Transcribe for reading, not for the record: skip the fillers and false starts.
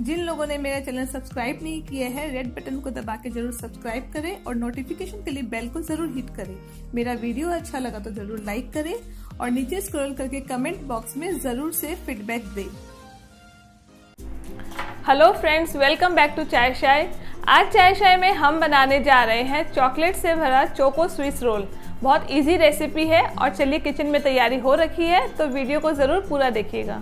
जिन लोगों ने मेरा चैनल सब्सक्राइब नहीं किया है, रेड बटन को दबा के जरूर सब्सक्राइब करें और नोटिफिकेशन के लिए बेल को जरूर हिट करें। मेरा वीडियो अच्छा लगा तो जरूर लाइक करें और नीचे स्क्रॉल करके कमेंट बॉक्स में जरूर से फीडबैक दें। Hello friends, welcome back to Chai Shai. आज चाय शाय में हम बनाने जा रहे हैं चॉकलेट से भरा चोको स्विस रोल। बहुत इजी रेसिपी है और चलिए किचन में तैयारी हो रखी है तो वीडियो को ज़रूर पूरा देखिएगा।